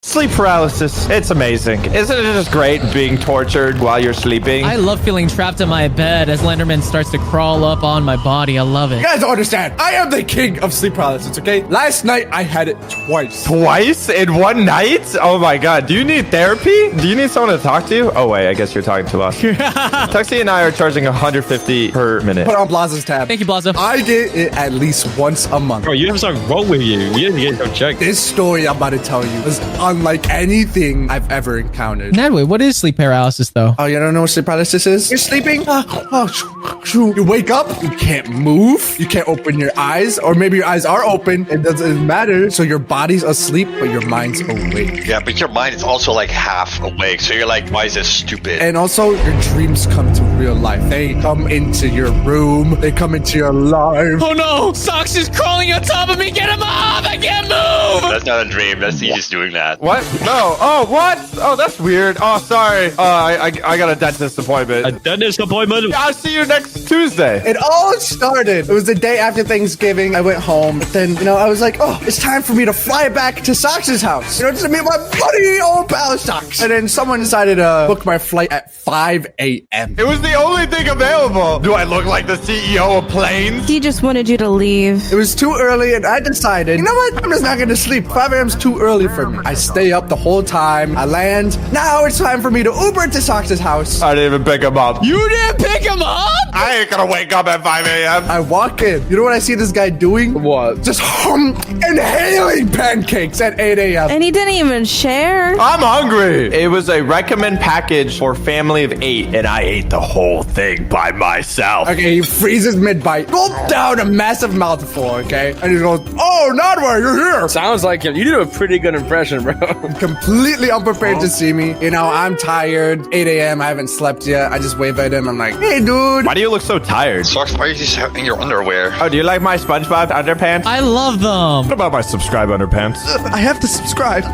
Sleep paralysis. It's amazing. Isn't it just great being tortured while you're sleeping? I love feeling trapped in my bed as Slenderman starts to crawl up on my body. I love it. You guys don't understand. I am the king of sleep paralysis, okay? Last night, I had it twice. Twice in one night? Oh my god. Do you need therapy? Do you need someone to talk to? Oh wait, I guess you're talking to us. Tuxie and I are charging 150 per minute. Put on Blaza's tab. Thank you, Blazo. I get it at least once a month. Bro, you have something wrong with you. You need to get checked. This story I'm about to tell you is unlike anything I've ever encountered. Nadway, what is sleep paralysis, though? Oh, you don't know what sleep paralysis is? You're sleeping. You wake up. You can't move. You can't open your eyes. Or maybe your eyes are open. It doesn't matter. So your body's asleep, but your mind's awake. Yeah, but your mind is also like half awake. So you're like, why is this stupid? And also, your dreams come to real life. They come into your room. They come into your life. Oh no! Socks is crawling on top of me! Get him off! I can't move! That's not a dream. That's you just doing that. What? No. Oh, what? Oh, that's weird. Oh, sorry. I got a dentist appointment. A dentist appointment? I'll see you next Tuesday. It all started. It was the day after Thanksgiving. I went home. But then, I was like, oh, it's time for me to fly back to Socks' house. Just to meet my buddy old pal Socks. And then someone decided to book my flight at 5 a.m. It was the only thing available. Do I look like the CEO of planes? He just wanted you to leave. It was too early, and I decided, you know what? I'm just not going to sleep. 5 a.m. is too early for me. I stay up the whole time. I land. Now it's time for me to Uber to Socks' house. I didn't even pick him up. You didn't pick him up? I ain't gonna wake up at 5 a.m. I walk in. You know what I see this guy doing? What? Just inhaling pancakes at 8 a.m. And he didn't even share. I'm hungry. It was a recommend package for family of 8, and I ate the whole thing by myself. Okay, he freezes mid-bite. Gulp down a massive mouthful, okay? And he goes, oh, Nodway, you're here. Sounds like him. You did a pretty good impression, bro. Completely unprepared to see me. I'm tired. 8 a.m. I haven't slept yet. I just wave at him. I'm like, hey, dude. Why do you look so tired? Socks, why are you just in your underwear? Oh, do you like my SpongeBob underpants? I love them. What about my subscribe underpants? I have to subscribe.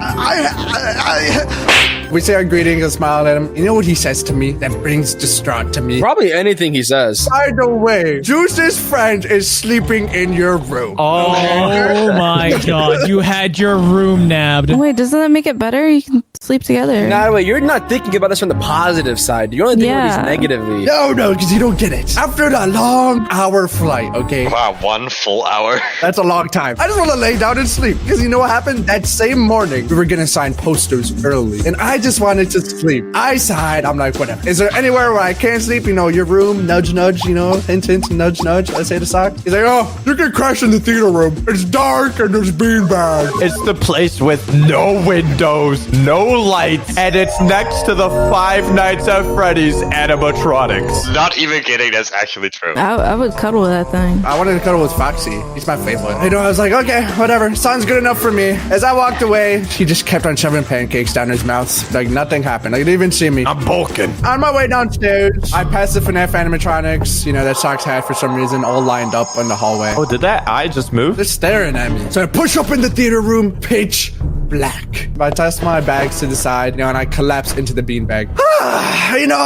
We say our greetings and smile at him. You know what he says to me? That brings distraught to me. Probably anything he says. By the way, Juice's friend is sleeping in your room. Oh my god, you had your room nabbed. Wait, doesn't that make it better? You can sleep together. Nah, wait, you're not thinking about this from the positive side. You're only thinking about these negatively. No, because you don't get it. After the long hour flight, okay? Wow, 1 full hour. That's a long time. I just want to lay down and sleep. Because you know what happened? That same morning, we were going to sign posters early. And I just wanted to sleep. I sighed. I'm like, whatever. Is there anywhere where I can't sleep? Your room, nudge, nudge, hint, hint, nudge, nudge. I say to Sock. He's like, oh, you can crash in the theater room. It's dark and there's beanbags. It's the place with no windows, no lights, and it's next to the Five Nights at Freddy's animatronics. Not even kidding. That's actually true. I would cuddle with that thing. I wanted to cuddle with Foxy. He's my favorite. I was like, okay, whatever. Sounds good enough for me. As I walked away, he just kept on shoving pancakes down his mouth. Like nothing happened. Like, he didn't even see me. I'm bulking. On my way downstairs, I passed the FNAF animatronics, that Socks had for some reason, all lined up in the hallway. Oh, did that eye just move? They're staring at me. So I push up in the theater room, pitch black. I toss my bags to the side, and I collapse into the beanbag.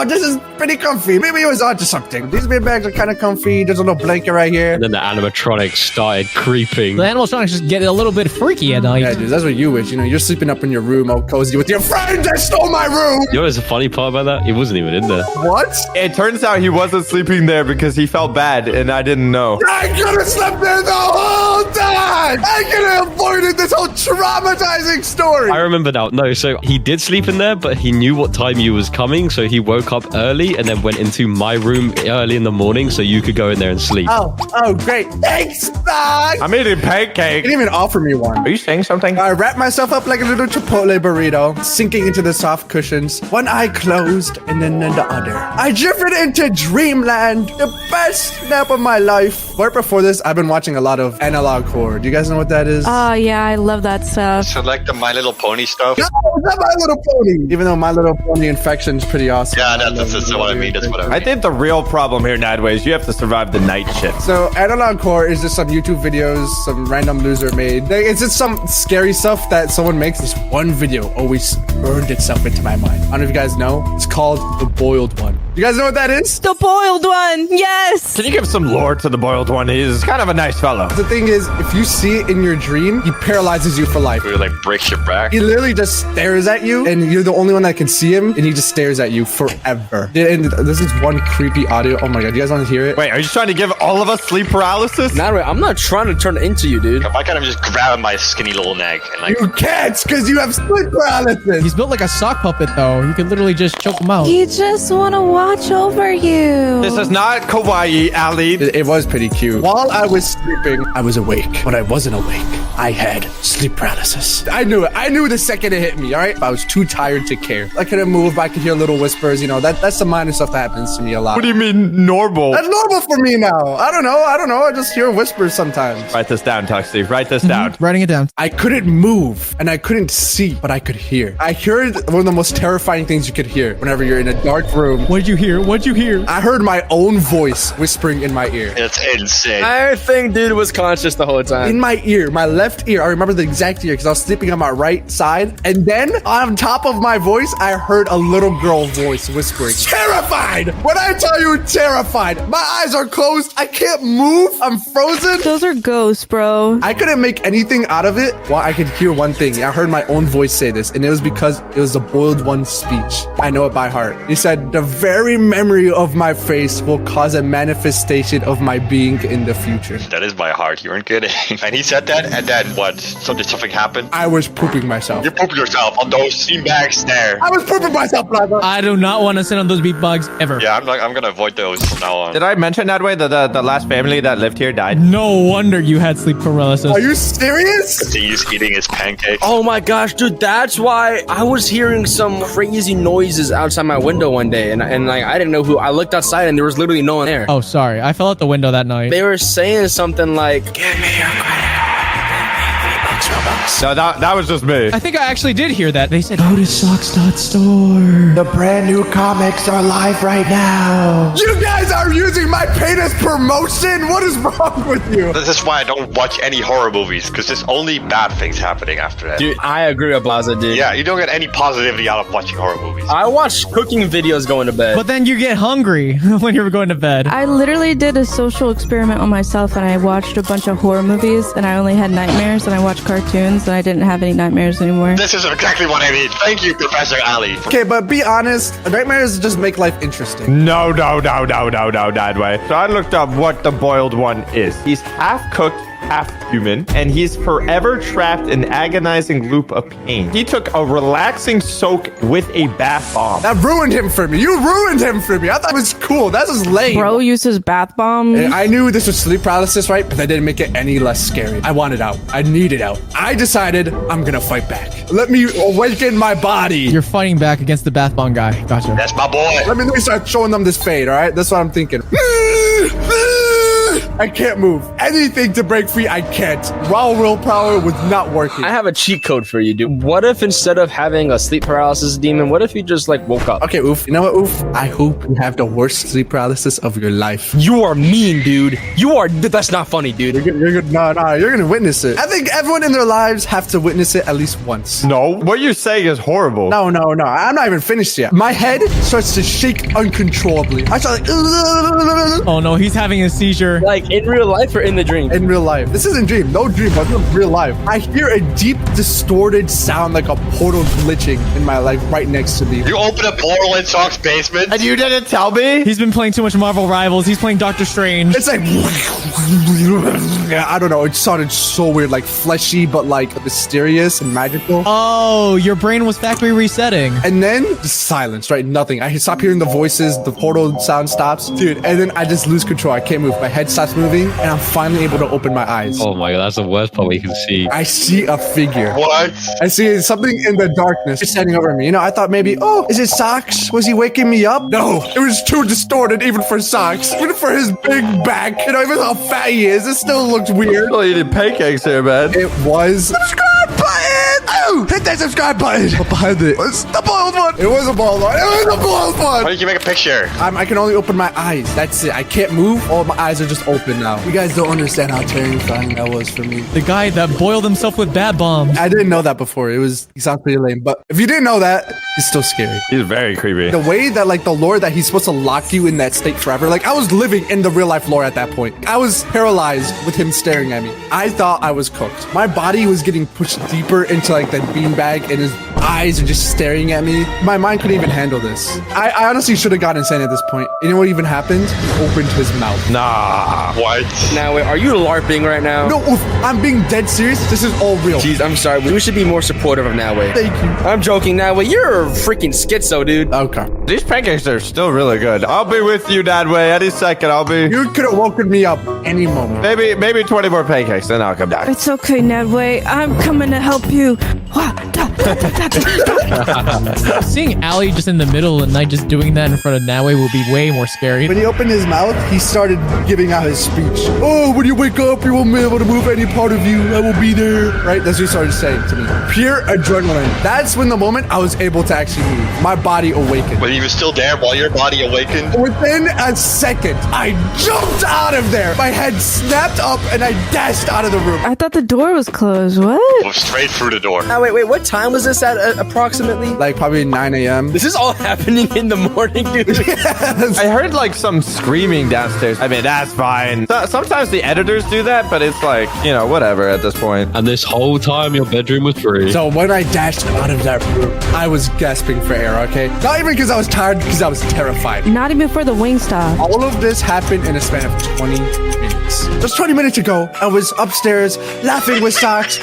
This is pretty comfy. Maybe it was onto something. These beanbags are kind of comfy. There's a little blanket right here. And then the animatronics started creeping. The animatronics just get a little bit freaky at night. Yeah, dude, that's what you wish. You're sleeping up in your room all cozy with your friends that stole my room. You know what's the funny part about that? He wasn't even in there. What? It turns out he wasn't sleeping there because he felt bad, and I didn't know. I could have slept there the whole time. I could have avoided this whole traumatizing story. I remember now. No, so he did sleep in there, but he knew what time you was coming, so he woke up early and then went into my room early in the morning so you could go in there and sleep. Oh, great. Thanks, Doc. I'm eating pancake. He didn't even offer me one. Are you saying something? I wrapped myself up like a little Chipotle burrito, sinking into the soft cushions. One eye closed and then the other. I drifted into dreamland, the best nap of my life. Right before this, I've been watching a lot of Analog Horror. Do you guys know what that is? Oh, yeah, I love that stuff. So like the My Little Pony stuff? No, it's not My Little Pony. Even though My Little Pony infection is pretty awesome. Yeah, that's what I mean. That's what I mean. I think the real problem here, Nadway, is you have to survive the night shift. So Analog Horror is just some YouTube videos some random loser made. It's just some scary stuff that someone makes. This one video always burned itself into my mind. I don't know if you guys know. It's called The Boiled One. You guys know what that is? The boiled one. Yes. Can you give some lore to the boiled one? He's kind of a nice fellow. The thing is, if you see it in your dream, he paralyzes you for life. It like breaks your back. He literally just stares at you, and you're the only one that can see him, and he just stares at you forever. And this is one creepy audio. Oh my god, you guys want to hear it? Wait, are you trying to give all of us sleep paralysis? Not I'm not trying to turn it into you, dude. Why can't I just grab him by his skinny little neck and like You can't, because you have sleep paralysis. He's built like a sock puppet, though. You could literally just choke him out. He just want to watch over you. This is not kawaii, Ali. It was pretty cute. While I was sleeping, I was awake. When I wasn't awake, I had sleep paralysis. I knew it. I knew the second it hit me, all right? I was too tired to care. I couldn't move, but I could hear little whispers. You know, that's the minor stuff that happens to me a lot. What do you mean normal? That's normal for me now. I don't know. I just hear whispers sometimes. Write this down, Tuxie. Write this down. Writing it down. I couldn't move and I couldn't see, but I could hear. I heard one of the most terrifying things you could hear whenever you're in a dark room. What'd you hear? What'd you hear? I heard my own voice whispering in my ear. it's insane. I think dude was conscious the whole time. In my ear, my left ear. I remember the exact ear because I was sleeping on my right side. And then on top of my voice, I heard a little girl voice whispering. Terrified! When I tell you terrified, my eyes are closed. I can't move. I'm frozen. Those are ghosts, bro. I couldn't make anything out of it. Well, I could hear one thing. I heard my own voice say this, and it was because it was the boiled one speech. I know it by heart. He said, "The very memory of my face will cause a manifestation of my being in the future." That is by heart. You weren't kidding. And he said that, and then what? Something happened. I was pooping myself. You're pooping yourself on those steam bags there. I was pooping myself, brother. I do not want to sit on those beat bugs ever. Yeah, I'm gonna avoid those from now on. Did I mention that way that the last family that lived here died? No wonder you had sleep paralysis. Are you serious? He's eating his pancakes. Oh my gosh, dude, that's why I was hearing some crazy noises outside my window one day, and like I didn't know who. I looked outside and there was literally no one there. Oh, sorry. I fell out the window that night. They were saying something like, "Give me your credit." No, that was just me. I think I actually did hear that. They said, go to socks.store. The brand new comics are live right now. You guys are using my pain as promotion? What is wrong with you? This is why I don't watch any horror movies, because there's only bad things happening after that. Dude, I agree with Blaza, dude. Yeah, you don't get any positivity out of watching horror movies. I watch cooking videos going to bed. But then you get hungry when you're going to bed. I literally did a social experiment on myself, and I watched a bunch of horror movies, and I only had nightmares, and I watched cartoons, and I didn't have any nightmares anymore. This is exactly what I need. Thank you, Professor Ali. Okay, but be honest, nightmares just make life interesting. No, that way. So I looked up what the boiled one is. He's half cooked, half human, and he's forever trapped in agonizing loop of pain. He took a relaxing soak with a bath bomb. That ruined him for me. You ruined him for me. I thought it was cool. That's just lame. Bro uses bath bombs. I knew this was sleep paralysis, right? But that didn't make it any less scary. I wanted out. I needed out. I decided I'm gonna fight back. Let me awaken my body. You're fighting back against the bath bomb guy. Gotcha. That's my boy. Let me start showing them this fade, all right? That's what I'm thinking. I can't move. Anything to break free, I can't. Raw willpower was not working. I have a cheat code for you, dude. What if instead of having a sleep paralysis demon, what if you just like woke up? Okay, Oof. You know what, Oof? I hope you have the worst sleep paralysis of your life. You are mean, dude. You are. That's not funny, dude. You're no, you're gonna witness it. I think everyone in their lives have to witness it at least once. No, what you're saying is horrible. No. I'm not even finished yet. My head starts to shake uncontrollably. I start like, Oh no, he's having a seizure. Like in real life or in the dream? in real life. This isn't dream. No dream, but this is real life. I hear a deep, distorted sound like a portal glitching in my life right next to me. You open a portal in Sock's basement. And you didn't tell me? He's been playing too much Marvel Rivals. He's playing Doctor Strange. It's like, I don't know. It sounded so weird, like fleshy, but like mysterious and magical. Oh, your brain was factory resetting. And then just silence, right? Nothing. I stop hearing the voices. The portal sound stops, dude. And then I just lose control. I can't move. My head stops moving, and I'm finally able to open my eyes. Oh my god, that's the worst part where you can see. I see a figure. What? I see something in the darkness just standing over me. You know, I thought maybe, oh, is it Socks? Was he waking me up? No, it was too distorted even for Socks. Even for his big back. You know, even how fat he is, it still looked weird. Still eating pancakes here, man. It was subscribe button. Oh, you. Hit that subscribe button. But behind it was the boiled one. It was a boiled one. It was a boiled Why one. did you make a picture? I can only open my eyes. That's it. I can't move. All my eyes are just open now. You guys don't understand how terrifying that was for me. The guy that boiled himself with bad bombs. I didn't know that before. He sounds pretty lame. But if you didn't know that, it's still scary. He's very creepy. The way that like the lore that he's supposed to lock you in that state forever. Like I was living in the real life lore at that point. I was paralyzed with him staring at me. I thought I was cooked. My body was getting pushed deeper into like that beanbag and his eyes are just staring at me. My mind couldn't even handle this. I honestly should have gotten insane at this point. You know what even happened? He opened his mouth. Nah. What? Now, wait, are you LARPing right now? No, oof, I'm being dead serious. This is all real. Jeez, I'm sorry. We should be more supportive of Noway. Thank you. I'm joking, Noway. You're a freaking schizo, dude. Okay. These pancakes are still really good. I'll be with you, Dadway. Any second, I'll be. You could have woken me up any moment. Maybe 20 more pancakes, then I'll come back. It's okay, Nedway. I'm coming to help you. Seeing Allie just in the middle of the night just doing that in front of Noway will be way more scary. When he opened his mouth, he started giving out his speech. Oh, when you wake up, you won't be able to move any part of you. I will be there. Right? That's what he started saying to me. Pure adrenaline. That's when the moment I was able to actually move. My body awakened. But he was still there while your body awakened? Within a second, I jumped out of there. My head snapped up and I dashed out of the room. I thought the door was closed. What? Moved straight through the door. Now, wait. What time was this at approximately? Like probably 9 a.m. This is all happening in the morning, dude. I heard like some screaming downstairs. I mean, that's fine. Sometimes the editors do that, but it's like, you know, whatever at this point. And this whole time, your bedroom was free. So when I dashed out of that room, I was gasping for air, okay? Not even because I was tired, because I was terrified. Not even for the Wingstop. All of this happened in a span of 20 minutes. Just 20 minutes ago, I was upstairs laughing with socks.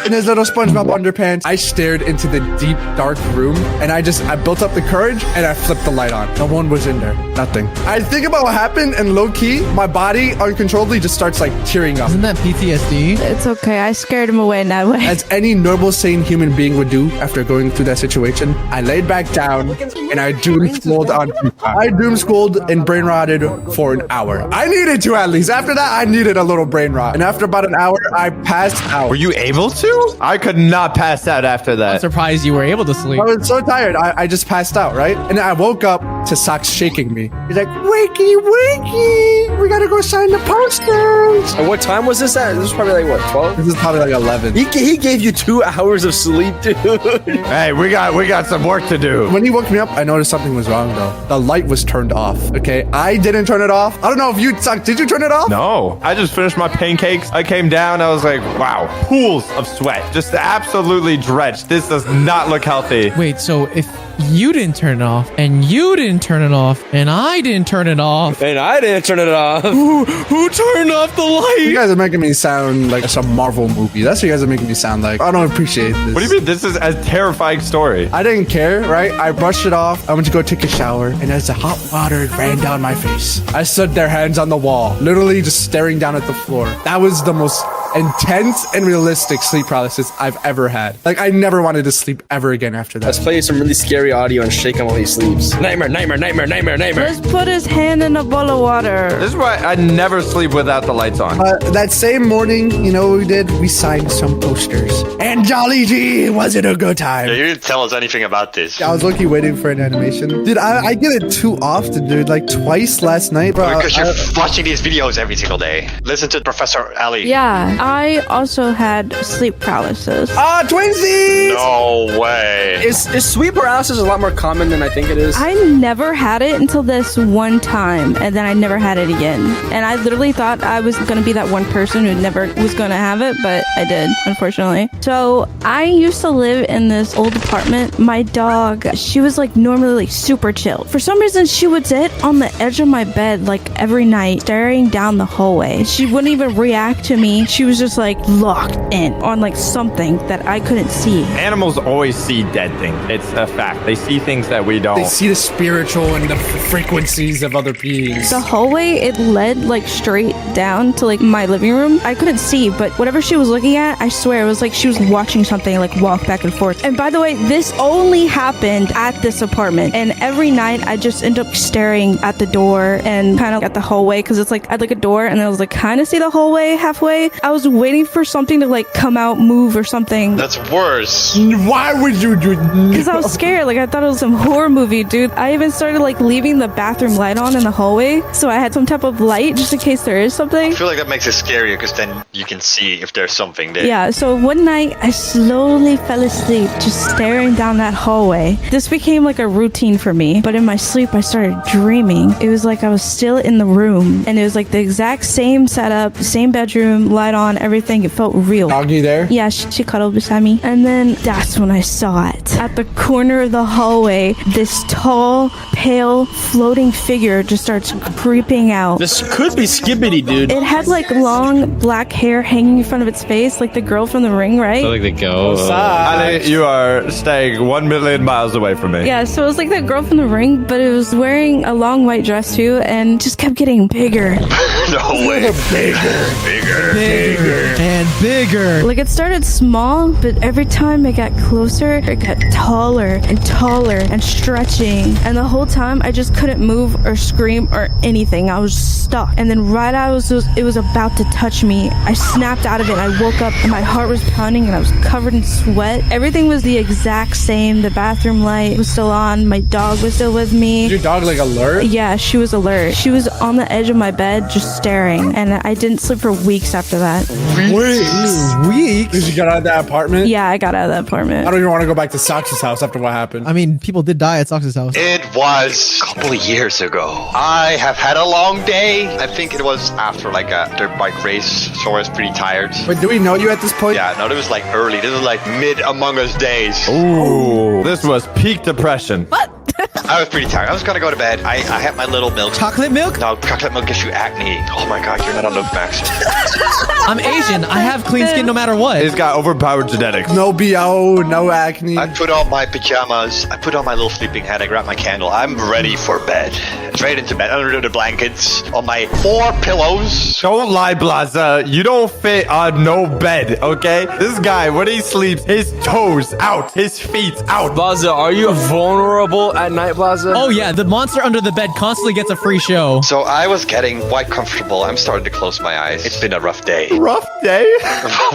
In his little SpongeBob underpants. I stared into the deep, dark room, and I built up the courage, and I flipped the light on. No one was in there. Nothing. I think about what happened, and low-key, my body uncontrollably just starts, like, tearing up. Isn't that PTSD? It's okay. I scared him away, Nedway. As any normal, sane human being would do after going through that situation, I laid back down, and I doom-scrolled on FIFA. I doom-scrolled and brain-rotted for an hour. I needed to, at least. After that, I needed a little brain rot. And after about an hour, I passed out. Were you able to? I could not pass out after I'm that. surprised you were able to sleep. I was so tired. I just passed out, right? And then I woke up to Socks shaking me. He's like, wakey, wakey. We gotta go sign the posters. And what time was this at? This was probably like, what, 12? This is probably like 11. He gave you 2 hours of sleep, dude. Hey, we got some work to do. When he woke me up, I noticed something was wrong, though. The light was turned off, okay? I didn't turn it off. I don't know if you, Socks, did you turn it off? No, I just finished my pancakes. I came down. I was like, wow, pools of sweat. Just absolutely drenched. This does not look healthy. Wait, so if you didn't turn it off, and you didn't turn it off, and I didn't turn it off, And I didn't turn it off. who turned off the You light? guys are making me sound like some Marvel movie. That's what you guys are making me sound like. I don't appreciate this. What do you mean? This is a terrifying story. I didn't care, right? I brushed it off. I went to go take a shower, and as the hot water ran down my face, I stood there, hands on the wall, literally just staring down at the floor. That was the most intense and realistic sleep paralysis I've ever had. Like, I never wanted to sleep ever again after that. Let's play you some really scary audio and shake him while he sleeps. Nightmare, nightmare, nightmare, nightmare, nightmare. Let's put his hand in a bowl of water. This is why I never sleep without the lights on. That same morning, you know what we did? We signed some posters. And Jolly G, was it a good time? Yeah, you didn't tell us anything about this. I was lucky waiting for an animation. Dude, I get it too often, dude. Like twice last night, bro. Because you're watching these videos every single day. Listen to Professor Ali. Yeah, I also had sleep paralysis. Twinsies! No way. Is sleep paralysis a lot more common than I think it is? I never had it until this one time, and then I never had it again. And I literally thought I was gonna be that one person who never was gonna have it, but I did, unfortunately. So I used to live in this old apartment. My dog, she was like normally like super chill. For some reason, she would sit on the edge of my bed like every night, staring down the hallway. She wouldn't even react to me. She was just like locked in on like something that I couldn't see. Animals always see dead things. It's a fact. They see things that we don't. They see the spiritual and the frequencies of other beings. The hallway, it led like straight down to like my living room. I couldn't see, but whatever she was looking at, I swear it was like she was watching something like walk back and forth. And by the way, this only happened at this apartment. And every night I just end up staring at the door and kind of at the hallway because it's like I had like a door and I was like kind of see the hallway halfway. I was was waiting for something to like come out, move or something. That's worse. Why would you do? Because I was scared. Like I thought it was some horror movie, dude. I even started like leaving the bathroom light on in the hallway, so I had some type of light just in case there is something. I feel like that makes it scarier because then you can see if there's something there. Yeah, so one night I slowly fell asleep just staring down that hallway. This became like a routine for me, but in my sleep I started dreaming. It was like I was still in the room and it was like the exact same setup, same bedroom, light on, everything. It felt real. Doggy there? Yeah, she cuddled beside me. And then that's when I saw it. At the corner of the hallway, this tall, pale, floating figure just starts creeping out. This could be Skibbity, dude. It had like long black hair hanging in front of its face, like the girl from The Ring, right? I like the girl. Ali, you are staying 1 million miles away from me. Yeah, so it was like that girl from The Ring, but it was wearing a long white dress too, and just kept getting bigger. No way. Bigger and bigger. Like it started small, but every time it got closer, it got taller and taller and stretching. And the whole time, I just couldn't move or scream or anything. I was stuck. And then right as it was about to touch me, I snapped out of it. I woke up and my heart was pounding and I was covered in sweat. Everything was the exact same. The bathroom light was still on. My dog was still with me. Is your dog like alert? Yeah, she was alert. She was on the edge of my bed just staring. And I didn't sleep for weeks after that. Weeks. Did you get out of that apartment? Yeah, I got out of that apartment. I don't even want to go back to Sox's house after what happened. I mean, people did die at Sox's house. It was a couple of years ago. I have had a long day. I think it was after like a dirt bike race, so I was pretty tired. But do we know you at this point? Yeah, no, it was like early. This was like mid Among Us days. Ooh, this was peak depression. I was pretty tired. I was gonna go to bed. I had my little milk. Chocolate milk? No, chocolate milk gives you acne. Oh my god, you're not on milk max. I'm Asian. I have clean skin no matter what. He's got overpowered genetics. No BO, no acne. I put on my pajamas. I put on my little sleeping hat. I grabbed my candle. I'm ready for bed. Straight into bed, under the blankets, on my 4 pillows. Don't lie, Blaza. You don't fit on no bed, okay? This guy, when he sleeps, his toes out, his feet out. Blaza, are you vulnerable at night, Blaza? Oh yeah, the monster under the bed constantly gets a free show. So I was getting quite comfortable. I'm starting to close my eyes. It's been a rough day. Rough day?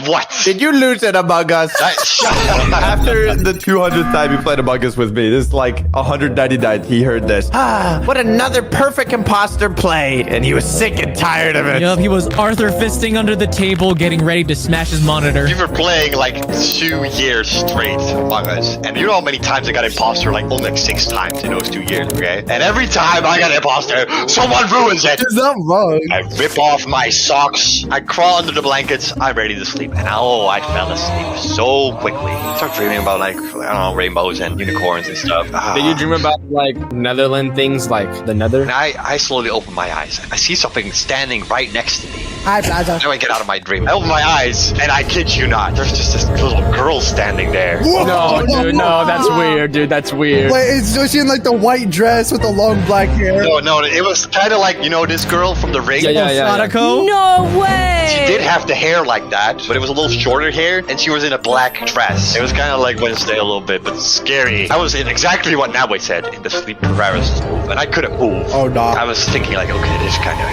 What? Did you lose it Among Us? Shut up. After the 200th time you played Among Us with me, this is like 199th, he heard this. Ah, what another perfect imposter play. And he was sick and tired of it. Yup, he was Arthur fisting under the table, getting ready to smash his monitor. We were playing like 2 years straight Among Us. And you know how many times I got imposter? Like only like 6 times in those 2 years, okay? And every time I got imposter, someone ruins it. Is that wrong? I rip off my socks. I crawl under the blankets. I'm ready to sleep. And I fell asleep so quickly. I start dreaming about like, I don't know, rainbows and unicorns and stuff. Did you dream about like Netherland things like the Nether? And I slowly open my eyes. I see something standing right next to me. Hi, Plaza. Now I get out of my dream. I open my eyes, and I kid you not, there's just this little girl standing there. No, dude, no, that's weird, dude. That's weird. Wait, is she in like the white dress with the long black hair? No, it was kind of like, you know, this girl from The Ring? Yeah. Sadako? No way! She did have the hair like that, but it was a little shorter hair, and she was in a black dress. It was kind of like Wednesday a little bit, but scary. I was in exactly what Nabwe said, in the sleep paralysis move, and I couldn't move. Oh, no. I was thinking like, okay, this kind of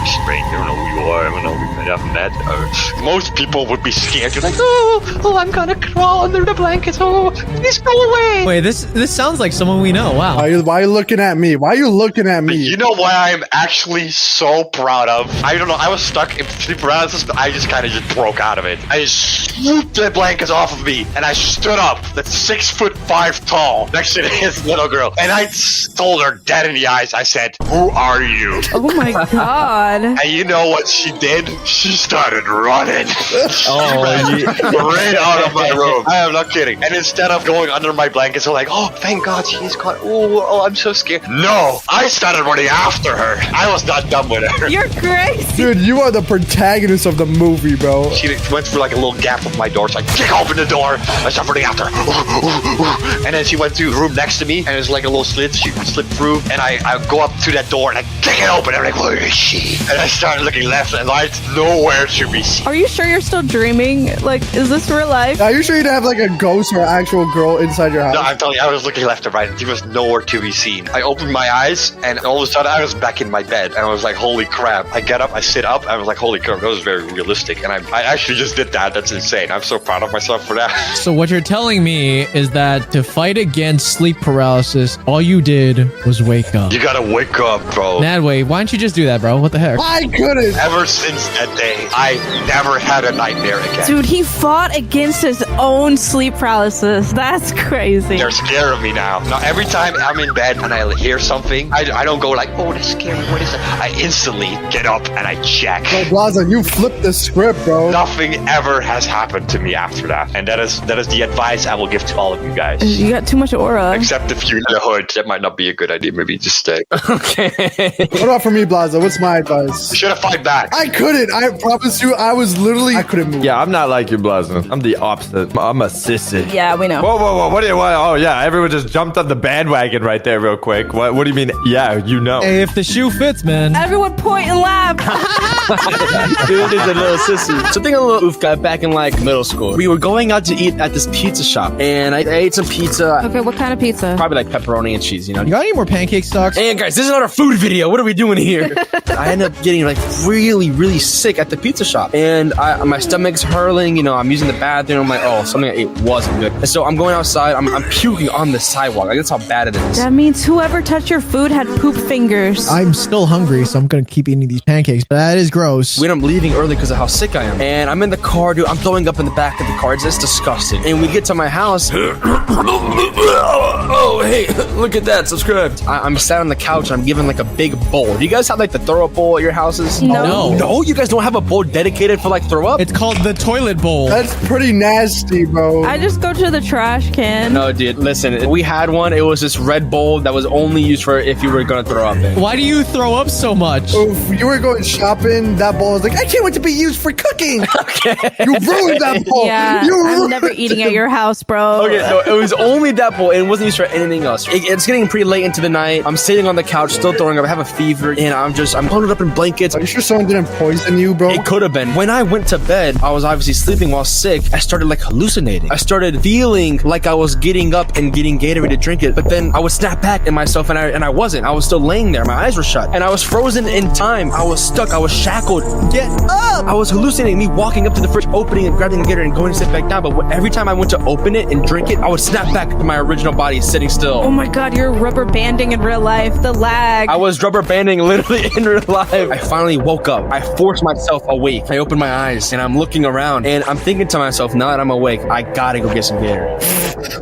strange. I don't know who you are. I don't know who you have met. Most people would be scared. You're like, oh, I'm gonna crawl under the blankets. Oh, please go away. Wait, this sounds like someone we know. Wow. Why are you looking at me? Why are you looking at me? You know what I'm actually so proud of? I don't know. I was stuck in sleep paralysis, but I just kind of just broke out of it. I just swooped the blankets off of me, and I stood up. That's 6'5" tall, next to this little girl, and I told her dead in the eyes. I said, "Who are you?" Oh my god. And you know what she did? She started running. She ran out of my room. I am not kidding. And instead of going under my blankets, I'm like, oh, thank God she's gone. Oh, I'm so scared. No, I started running after her. I was not done with her. You're crazy. Dude, you are the protagonist of the movie, bro. She went through like a little gap of my door. So I kick open the door. I start running after her. And then she went to the room next to me, and there's like a little slit. She slipped through, and I go up to that door, and I kick it open. I'm like, where is she? And I started looking left left and right, nowhere to be seen. Are you sure you're still dreaming? Like, is this real life? Are you sure you didn't have like a ghost or actual girl inside your house? No, I'm telling you, I was looking left and right, and he was nowhere to be seen. I opened my eyes, and all of a sudden, I was back in my bed, and I was like, holy crap. I get up, I sit up, I was like, holy crap, that was very realistic. And I actually just did that. That's insane. I'm so proud of myself for that. So what you're telling me is that to fight against sleep paralysis, all you did was wake up. You gotta wake up, bro. Nadway, why don't you just do that, bro? What the heck? I couldn't. Ever since that day, I never had a nightmare again. Dude, he fought against his own sleep paralysis. That's crazy. They're scared of me now. Now, every time I'm in bed and I hear something, I don't go like, oh, that's scary. What is it? I instantly get up and I check. Bro, Blaza, you flipped the script, bro. Nothing ever has happened to me after that. And that is the advice I will give to all of you guys. You got too much aura. Except if you're in the hood, that might not be a good idea. Maybe just stay. Okay. What about for me, Blaza? What's my advice? You should have fight back. I couldn't. I promise you, I couldn't move. Yeah, I'm not like you, Blazin. I'm the opposite. I'm a sissy. Yeah, we know. Whoa. What? Oh, yeah. Everyone just jumped on the bandwagon right there real quick. What do you mean? Yeah, you know. Hey, if the shoe fits, man. Everyone point and laugh. Dude is a little sissy. So think of a little oof guy back in like middle school. We were going out to eat at this pizza shop, and I ate some pizza. Okay, what kind of pizza? Probably like pepperoni and cheese, you know. You got any more pancake stocks? And guys, this is not a food video. What are we doing here? I ended up getting like really sick at the pizza shop, and my stomach's hurling. You know, I'm using the bathroom. I'm like, oh, something I ate wasn't good. And so I'm going outside. I'm puking on the sidewalk. Like that's how bad it is. That means whoever touched your food had poop fingers. I'm still hungry, so I'm gonna keep eating these pancakes, but that is gross. We end up leaving early because of how sick I am. And I'm in the car, dude. I'm throwing up in the back of the car. It's just disgusting. And we get to my house. Oh, hey, look at that. Subscribed. I'm sat on the couch. And I'm given like a big bowl. Do you guys have like the throw up bowl at your houses? No. No, you guys don't have a bowl dedicated for like throw up? It's called the toilet bowl. That's pretty nasty, bro. I just go to the trash can. No, dude, listen. We had one. It was this red bowl that was only used for if you were going to throw up in. Why do you throw up so much? If you were going shopping, that bowl was like, I can't wait to be used for cooking. Okay. You ruined that bowl. Yeah, You I'm ruined never eating at your house, bro. Okay, no, it was only that bowl. It wasn't used for anything else. It's getting pretty late into the night. I'm sitting on the couch, still throwing up. I have a fever, and I'm bundled up in blankets. Are you sure someone didn't poison you, bro? It could have been. When I went to bed, I was obviously sleeping while sick. I started like hallucinating. I started feeling like I was getting up and getting Gatorade to drink it, but then I would snap back in myself, and I wasn't. I was still laying there. My eyes were shut, and I was frozen in time. I was stuck. I was shackled. Get up! I was hallucinating me walking up to the fridge, opening and grabbing a Gatorade and going to sit back down. But every time I went to open it and drink it, I would snap back to my original body, sitting still. Oh my god, you're rubber banding in real life. The lag. I was rubber banding literally in real life. I finally woke up. I forced myself awake. I opened my eyes and I'm looking around and I'm thinking to myself, now that I'm awake, I gotta go get some Gatorade.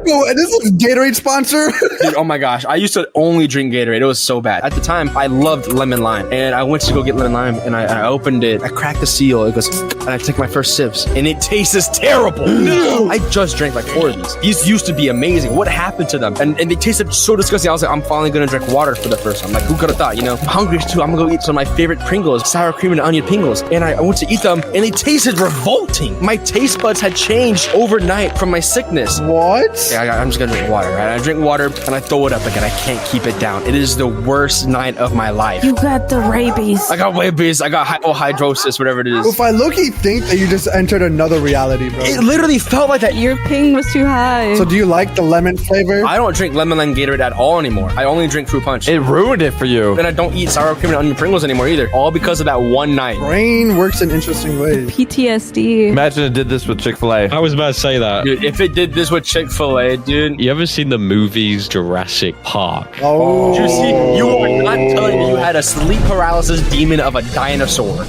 Yo, and this is Gatorade sponsor. Dude, oh my gosh. I used to only drink Gatorade. It was so bad. At the time, I loved lemon lime. And I went to go get lemon lime and I opened it. I cracked the seal. It goes, and I took my first sips. And it tastes terrible. No! I just drank like 4 of these. These used to be amazing. What happened to them? And they tasted so disgusting. I was like, I'm finally gonna drink water for the first time. Like, who could have thought, you know? I'm hungry too. I'm gonna go eat some of my favorite Pringles, sour cream and onion Pringles. And I went to eat them and they tasted revolting. My taste buds had changed overnight from my sickness. What? Yeah, I'm just gonna drink water, right? I drink water and I throw it up again. I can't keep it down. It is the worst night of my life. You got the rabies. I got rabies. I got hypohidrosis, whatever it is. If I low-key think that you just entered another reality, bro. It literally felt like that. Your ping was too high. So do you like the lemon flavor? I don't drink lemon lime Gatorade at all anymore. I only drink fruit punch. It ruined it for you. And I don't eat sour cream and onion Pringles anymore either. All because of that one night. Brain works in interesting ways. PTSD. Imagine it did this with Chick-fil-A. I was about to say that. Dude, if it did this with Chick-fil-A, dude. You ever seen the movies Jurassic Park? Oh. You see, you are not telling me you had a sleep paralysis demon of a dinosaur.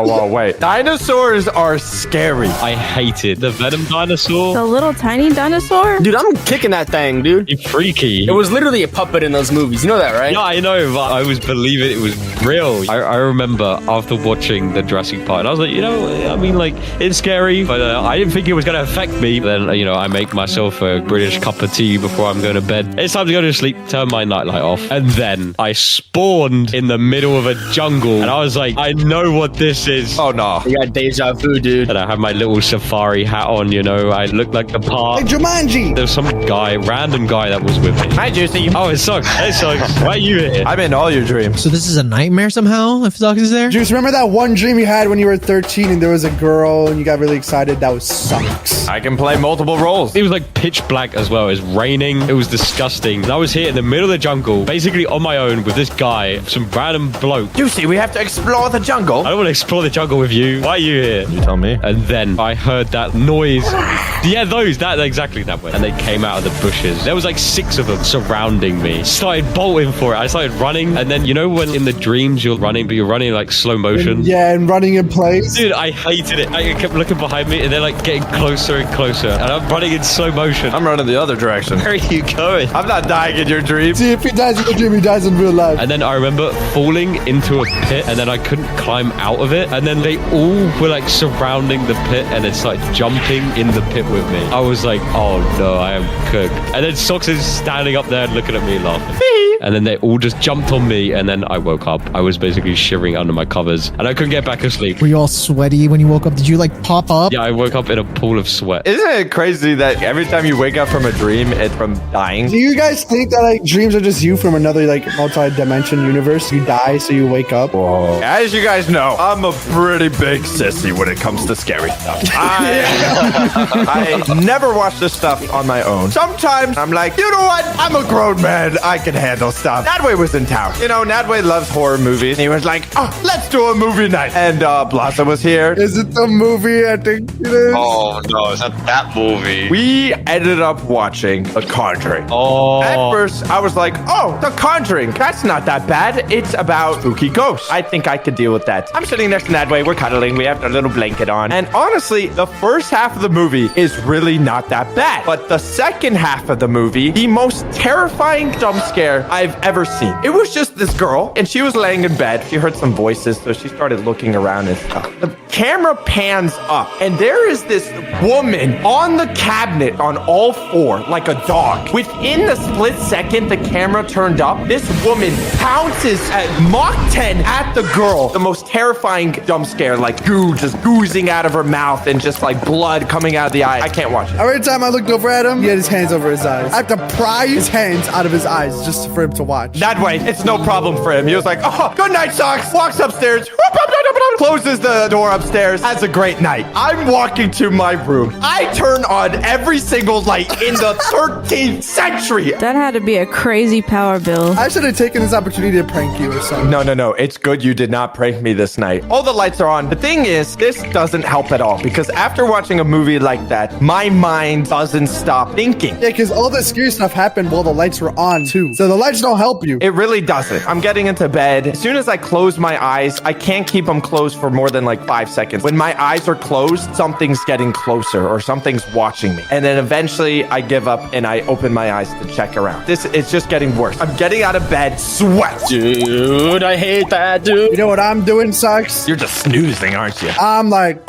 Whoa, wait. Dinosaurs are scary. I hated the Venom dinosaur. The little tiny dinosaur? Dude, I'm kicking that thing, dude. You freaky. It was literally a puppet in those movies. You know that, right? Yeah, I know, but I was believing it was real. I remember after watching the Jurassic Park, and I was like, you know, I mean, like, it's scary, but I didn't think it was going to affect me. Then, you know, I make myself a British cup of tea before I'm going to bed. It's time to go to sleep, turn my nightlight off. And then I spawned in the middle of a jungle, and I was like, I know what this is. Oh, no. You got deja vu, dude. And I had my little safari hat on, you know, I looked like the part. Like Jumanji. There's some guy, random guy that was with me. Hi, Juicy. Oh, it sucks. It sucks. Why are you here? I'm in all your dreams. So this is a nightmare somehow? now if Socks is there? Juice, remember that one dream you had when you were 13 and there was a girl and you got really excited? That was Socks. I can play multiple roles. It was like pitch black as well. It was raining. It was disgusting. And I was here in the middle of the jungle, basically on my own with this guy, some random bloke. Juicy, we have to explore the jungle. I don't want to explore the jungle with you. Why are you here? You tell me. And then I heard that noise. Yeah, exactly that way. And they came out of the bushes. There was like 6 of them surrounding me. Started bolting for it. I started running. And then, you know, when in the dreams you're running, but you're running in like slow motion? Yeah, and running in place. Dude, I hated it. I kept looking behind me and they're like getting closer and closer. And I'm running in slow motion. I'm running the other direction. Where are you going? I'm not dying in your dream. See, if he dies in the dream, he dies in real life. And then I remember falling into a pit and then I couldn't climb out of it. And then they all were like surrounding the pit and then started jumping in the pit with me. I was like, oh no, I am cooked. And then Socks is standing up there and looking at me laughing. And then they all just jumped on me and then I woke up. I was basically shivering under my covers and I couldn't get back asleep. Were you all sweaty when you woke up? Did you like pop up? Yeah, I woke up in a pool of sweat. Isn't it crazy that every time you wake up from a dream, it's from dying? Do you guys think that like dreams are just you from another like multi-dimension universe? You die, so you wake up. Whoa. As you guys know, I'm a pretty big sissy when it comes to scary stuff. I never watch this stuff on my own. Sometimes I'm like, you know what? I'm a grown man. I can handle stuff. Nadway was in town. You know, Nadway loves horror movies. He was like, oh, let's do a movie night. And Blossom was here. Is it the movie? I think it is. Oh no, it's not that movie. We ended up watching The Conjuring. Oh. At first, I was like, oh, The Conjuring. That's not that bad. It's about spooky ghosts. I think I could deal with that. I'm sitting next to Nadway. We're cuddling. We have a little blanket on. And honestly, the first half of the movie is really not that bad. But the second half of the movie, the most terrifying jump scare I've ever seen. It was just this girl, and she was laying in bed. She heard some voices, so she started looking around and stuff. The camera pans up, and there is this woman on the cabinet on all 4, like a dog. Within the split second the camera turned up, this woman pounces at Mach 10 at the girl. The most terrifying jump scare, like goo just oozing out of her mouth and just like blood coming out of the eye. I can't watch it. Every time I looked over at him, he had his hands over his eyes. I have to pry his hands out of his eyes just for him to watch. That way, it's no problem for him. He was like, oh, good night, Socks. Walks upstairs, closes the door upstairs, has a great night. I'm walking to my room. I turn on every single light in the 13th century. That had to be a crazy power bill. I should have taken this opportunity to prank you or something. No. It's good you did not prank me this night. All the lights are on. The thing is, this doesn't help at all because after watching a movie like that, my mind doesn't stop thinking. Yeah, because all the scary stuff happened while the lights were on too. So the lights don't help you. It really doesn't. I'm getting into bed. As soon as I close my eyes, I can't keep them closed for more than like 5 seconds. When my eyes are closed, something's getting closer or something's watching me. And then eventually I give up and I open my eyes to check around. It's just getting worse. I'm getting out of bed, sweat. Dude, I hate that, dude. You know what I'm doing, Sucks? You're just snoozing, aren't you? I'm like...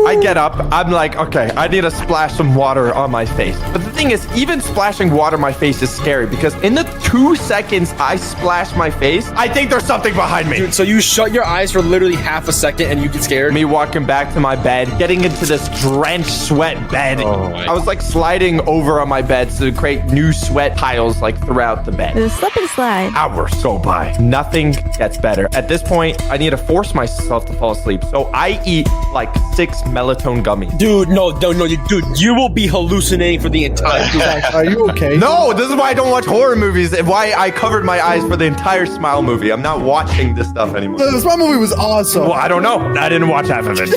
I get up. I'm like, okay, I need to splash some water on my face. But the thing is, even splashing water on my face is scary because in the 2 seconds I splash my face, I think there's something behind me. Dude, so you shut your eyes for literally half a second and you get scared? Me walking back to my bed, getting into this drenched sweat bed. I was like sliding over on my bed to create new sweat piles like throughout the bed. It's a slip and slide. Hours go by. Nothing gets better. At this point, I need to force myself to fall asleep. So I eat like 6 melatonin gummies. Dude, no, dude, you will be hallucinating for the entire Sucks, are you okay? No, this is why I don't watch horror movies and why I covered my eyes for the entire Smile movie. I'm not watching this stuff anymore. The Smile movie was awesome. Well, I don't know. I didn't watch half of it.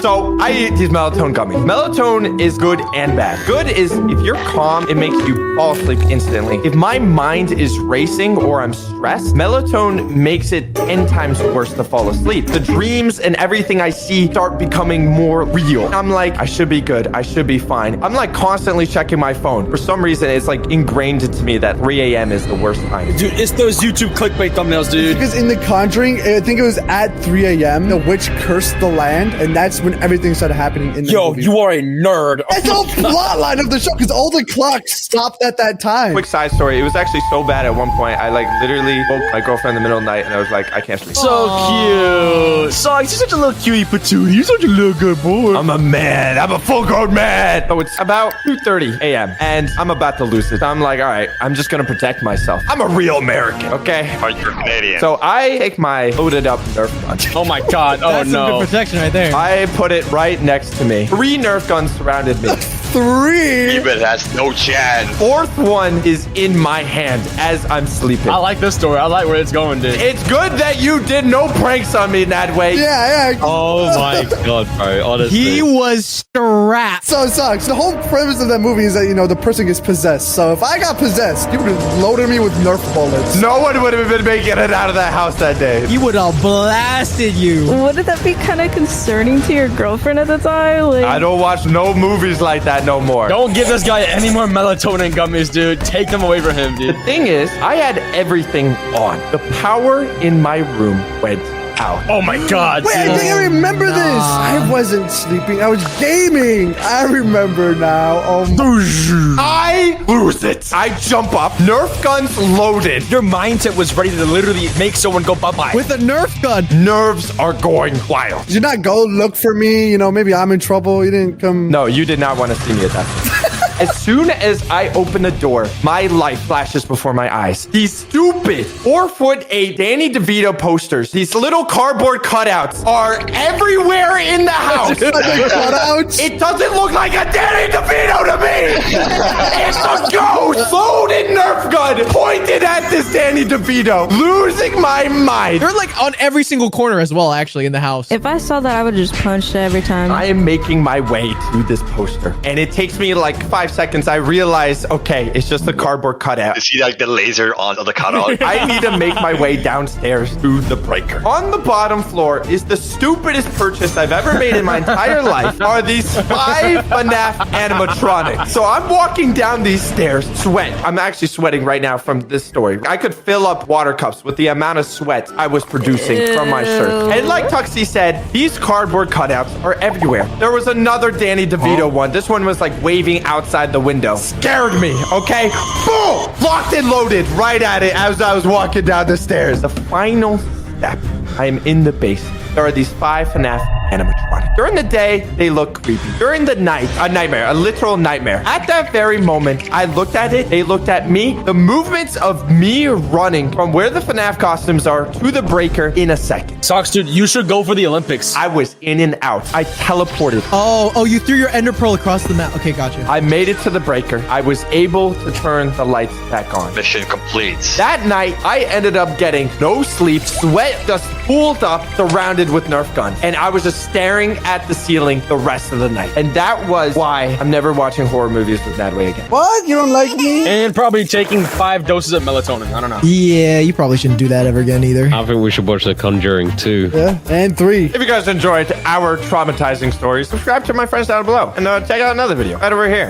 So I eat these melatonin gummies. Melatonin is good and bad. Good is if you're calm, it makes you fall asleep instantly. If my mind is racing or I'm stressed, melatonin makes it 10 times worse to fall asleep. The dreams and everything I see start becoming more real. I'm like, I should be good. I should be fine. I'm like constantly checking my phone. For some reason, it's like ingrained into me that 3 a.m. is the worst time. Dude, it's those YouTube clickbait thumbnails, dude. Because in The Conjuring, I think it was at 3 a.m., the witch cursed the land, and that's when everything started happening in the movie. You are a nerd. That's the whole plot line of the show, because all the clocks stopped at that time. Quick side story. It was actually so bad at one point. I like literally woke my girlfriend in the middle of the night and I was like, I can't sleep. So cute. Socks, you're such a little cutie patootie. You're such a little good boy. boy. I'm a man. I'm a full-grown man. So it's about 2:30 a.m. and I'm about to lose it. I'm like, all right, I'm just gonna protect myself. I'm a real American, okay? Oh, you're Canadian. So I take my loaded up Nerf gun. Oh my god. Oh That's some no. good protection right there. I put it right next to me. 3 Nerf guns surrounded me. 3. Even has no chance. 4th one is in my hand as I'm sleeping. I like this story. I like where it's going, dude. It's good that you did no pranks on me that way. Yeah. Oh my god, bro. Honestly. He was strapped. So it sucks. The whole premise of that movie is that, the person gets possessed. So if I got possessed, you would have loaded me with Nerf bullets. No one would have been making it out of that house that day. He would have blasted you. Wouldn't that be kind of concerning to your girlfriend at the time? Like, I don't watch no movies like that no more. Don't give this guy any more melatonin gummies, dude. Take them away from him, dude. The thing is, I had everything on. The power in my room went out. Oh my god. Wait, I dude. think I remember this. I wasn't sleeping. I was gaming. I remember now. Oh my. I lose it. I jump up. Nerf guns loaded. Your mindset was ready to literally make someone go bye-bye. With a Nerf gun. Nerves are going wild. Did you not go look for me? Maybe I'm in trouble. You didn't come. No, you did not want to see me at that point. As soon as I open the door, my life flashes before my eyes. These stupid 4'8" Danny DeVito posters, these little cardboard cutouts are everywhere in the house. Cutouts? It doesn't look like a Danny DeVito to me. It's a ghost loaded Nerf gun pointed at this Danny DeVito. Losing my mind. They're like on every single corner as well, actually, in the house. if I saw that, I would have just punched it every time. I am making my way to this poster, and it takes me like 5 seconds. I realize, okay, it's just a cardboard cutout. You see like the laser on the cutout. I need to make my way downstairs to the breaker. On the bottom floor is the stupidest purchase I've ever made in my entire life. Are these 5 FNAF animatronics. So I'm walking down these stairs, sweat. I'm actually sweating right now from this story. I could fill up water cups with the amount of sweat I was producing from my shirt. And like Tuxie said, these cardboard cutouts are everywhere. There was another Danny DeVito one. This one was like waving outside the window. Scared me, okay? Boom! Locked and loaded right at it as I was walking down the stairs. The final step. I am in the basement. There are these 5 FNAF animatronics. During the day, they look creepy. During the night, a nightmare, a literal nightmare. At that very moment, I looked at it, they looked at me. The movements of me running from where the FNAF costumes are to the breaker in a second. Socks, dude, you should go for the Olympics. I was in and out. I teleported. Oh, you threw your ender pearl across the map. Okay, gotcha. I made it to the breaker. I was able to turn the lights back on. Mission complete. That night, I ended up getting no sleep, sweat just pooled up, surrounded with Nerf guns. And I was just staring at the ceiling the rest of the night. And that was why I'm never watching horror movies with that way again. What? You don't like me? And probably taking 5 doses of melatonin. I don't know. Yeah, you probably shouldn't do that ever again either. I think we should watch The Conjuring 2. Yeah. And 3. If you guys enjoyed our traumatizing stories, subscribe to my friends down below. And check out another video right over here.